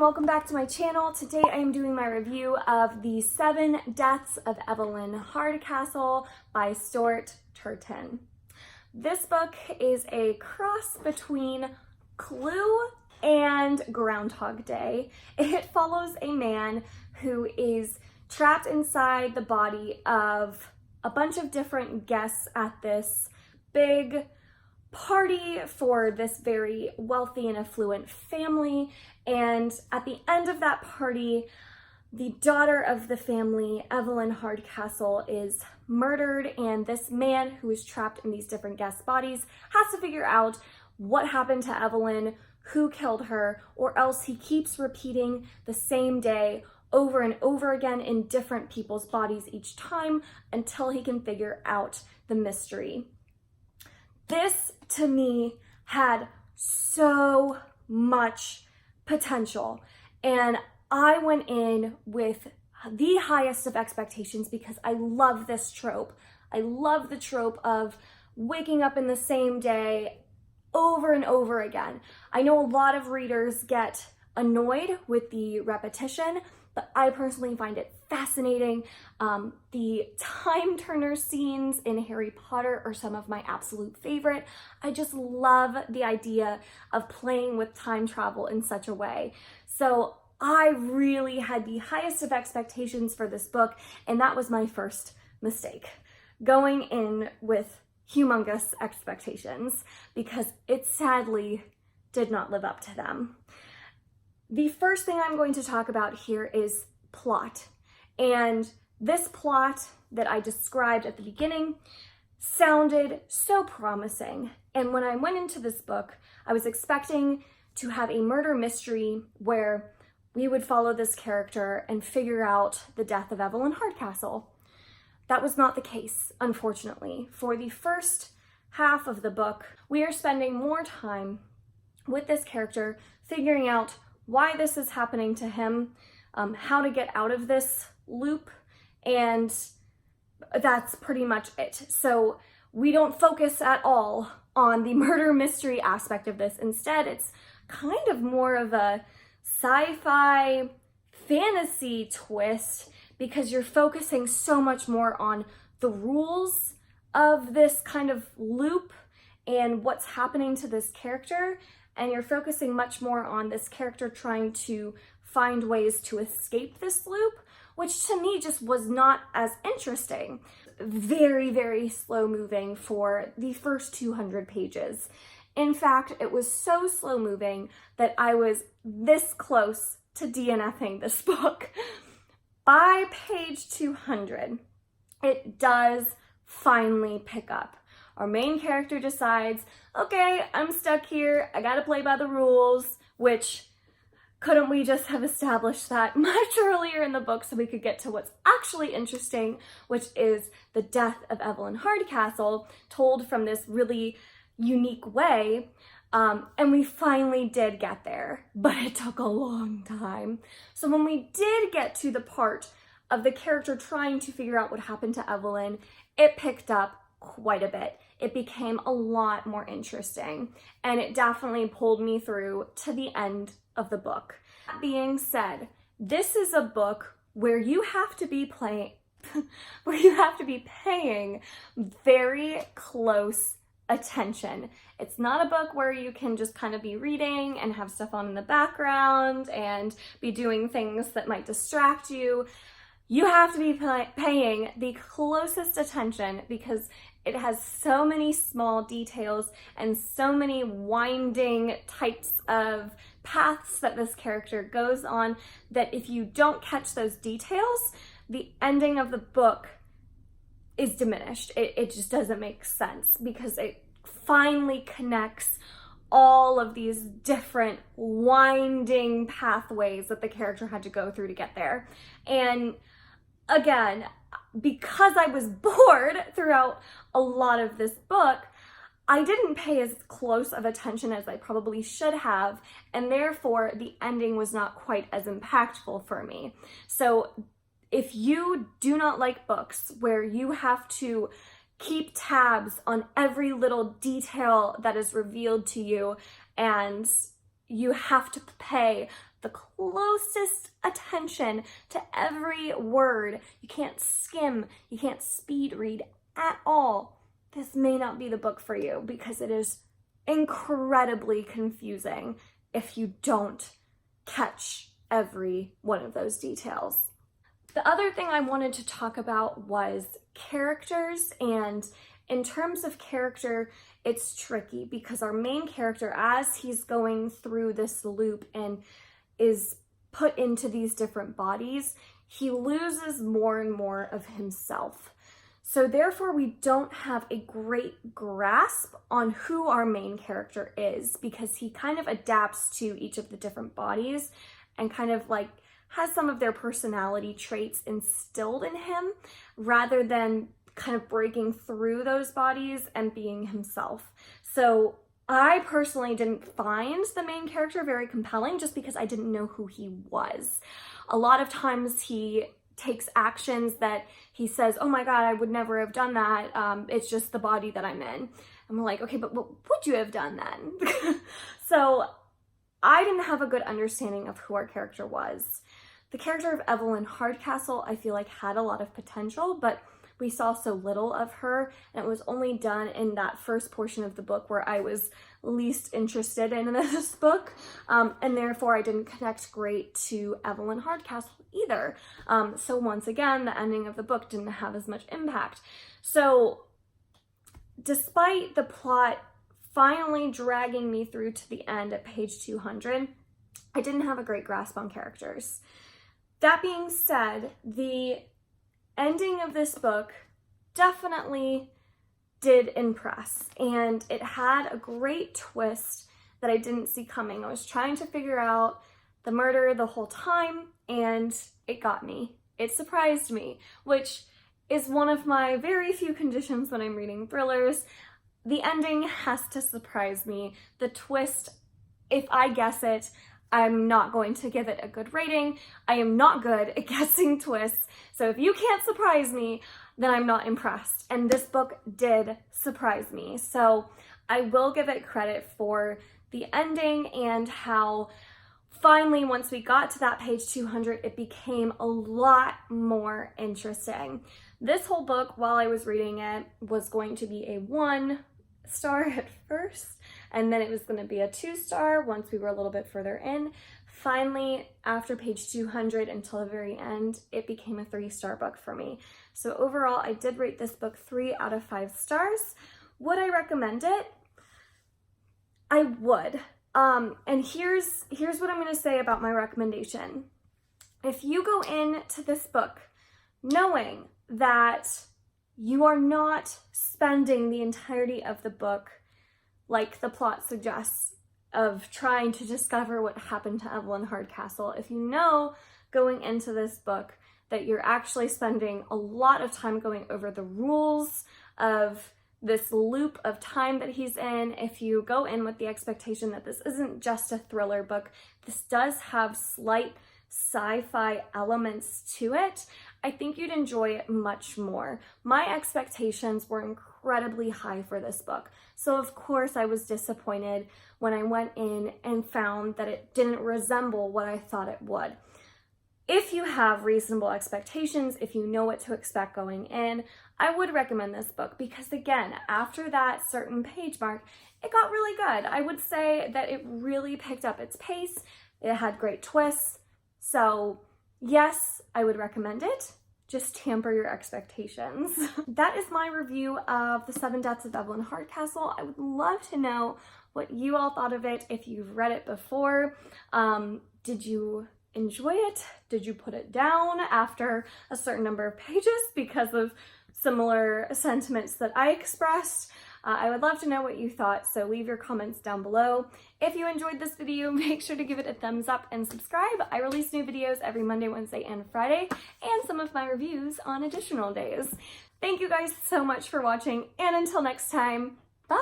welcome back to my channel. Today I am doing my review of The 7 Deaths of Evelyn Hardcastle by Stuart Turton. This book is a cross between Clue and Groundhog Day. It follows a man who is trapped inside the body of a bunch of different guests at this big party for this very wealthy and affluent family, and at the end of that party, the daughter of the family, Evelyn Hardcastle, is murdered, and this man who is trapped in these different guests' bodies has to figure out what happened to Evelyn, who killed her, or else he keeps repeating the same day over and over again in different people's bodies each time until he can figure out the mystery. This, to me, had so much potential, and I went in with the highest of expectations because I love this trope. I love the trope of waking up in the same day over and over again. I know a lot of readers get annoyed with the repetition, but I personally find it fascinating. The time turner scenes in Harry Potter are some of my absolute favorite. I just love the idea of playing with time travel in such a way. So I really had the highest of expectations for this book, and that was my first mistake. Going in with humongous expectations, because it sadly did not live up to them. The first thing I'm going to talk about here is plot. And this plot that I described at the beginning sounded so promising. And when I went into this book, I was expecting to have a murder mystery where we would follow this character and figure out the death of Evelyn Hardcastle. That was not the case, unfortunately. For the first half of the book, we are spending more time with this character, figuring out why this is happening to him, how to get out of this loop, and that's pretty much it. So we don't focus at all on the murder mystery aspect of this. Instead, it's kind of more of a sci-fi fantasy twist because you're focusing so much more on the rules of this kind of loop and what's happening to this character. And you're focusing much more on this character trying to find ways to escape this loop, which to me just was not as interesting. Very, very slow moving for the first 200 pages. In fact, it was so slow moving that I was this close to DNFing this book. By page 200, it does finally pick up. Our main character decides, okay, I'm stuck here, I gotta play by the rules, which couldn't we just have established that much earlier in the book so we could get to what's actually interesting, which is the death of Evelyn Hardcastle, told from this really unique way. And we finally did get there, but it took a long time. So when we did get to the part of the character trying to figure out what happened to Evelyn, it picked up quite a bit. It became a lot more interesting, and it definitely pulled me through to the end of the book. That being said, this is a book where you have to be paying very close attention. It's not a book where you can just kind of be reading and have stuff on in the background and be doing things that might distract you. You have to be paying the closest attention because it has so many small details and so many winding types of paths that this character goes on that if you don't catch those details, the ending of the book is diminished. It just doesn't make sense because it finally connects all of these different winding pathways that the character had to go through to get there. And again, because I was bored throughout a lot of this book, I didn't pay as close of attention as I probably should have, and therefore the ending was not quite as impactful for me. So if you do not like books where you have to keep tabs on every little detail that is revealed to you and you have to pay the closest attention to every word. You can't skim, you can't speed read at all. This may not be the book for you because it is incredibly confusing if you don't catch every one of those details. The other thing I wanted to talk about was characters, and in terms of character, it's tricky because our main character, as he's going through this loop and is put into these different bodies, he loses more and more of himself. So therefore, we don't have a great grasp on who our main character is because he kind of adapts to each of the different bodies and kind of like has some of their personality traits instilled in him rather than kind of breaking through those bodies and being himself. So I personally didn't find the main character very compelling just because I didn't know who he was. A lot of times he takes actions that he says, oh my God, I would never have done that. It's just the body that I'm in. I'm like, okay, but what would you have done then? So I didn't have a good understanding of who our character was. The character of Evelyn Hardcastle, I feel like had a lot of potential, but we saw so little of her, and it was only done in that first portion of the book where I was least interested in this book, and therefore I didn't connect great to Evelyn Hardcastle either. So once again, the ending of the book didn't have as much impact. So despite the plot finally dragging me through to the end at page 200, I didn't have a great grasp on characters. That being said, the ending of this book definitely did impress, and it had a great twist that I didn't see coming. I was trying to figure out the murder the whole time, and it got me. It surprised me, which is one of my very few conditions when I'm reading thrillers. The ending has to surprise me. The twist, if I guess it, I'm not going to give it a good rating. I am not good at guessing twists. So if you can't surprise me, then I'm not impressed. And this book did surprise me. So I will give it credit for the ending and how finally, once we got to that page 200, it became a lot more interesting. This whole book, while I was reading it, was going to be a 1-star at first, and then it was going to be a 2-star once we were a little bit further in. Finally, after page 200 until the very end, it became a 3-star book for me. So overall, I did rate this book 3 out of 5 stars. Would I recommend it? I would. And here's what I'm going to say about my recommendation. If you go into this book knowing that you are not spending the entirety of the book like the plot suggests of trying to discover what happened to Evelyn Hardcastle, if you know going into this book that you're actually spending a lot of time going over the rules of this loop of time that he's in, if you go in with the expectation that this isn't just a thriller book, this does have slight sci-fi elements to it, I think you'd enjoy it much more. My expectations were incredibly high for this book, so of course I was disappointed when I went in and found that it didn't resemble what I thought it would. If you have reasonable expectations, if you know what to expect going in, I would recommend this book because, again, after that certain page mark, it got really good. I would say that it really picked up its pace. It had great twists. So yes, I would recommend it. Just temper your expectations. That is my review of The 7 Deaths of Evelyn Hardcastle. I would love to know what you all thought of it if you've read it before. Did you enjoy it? Did you put it down after a certain number of pages because of similar sentiments that I expressed? I would love to know what you thought, so leave your comments down below. If you enjoyed this video, make sure to give it a thumbs up and subscribe. I release new videos every Monday, Wednesday, and Friday, and some of my reviews on additional days. Thank you guys so much for watching, and until next time, bye!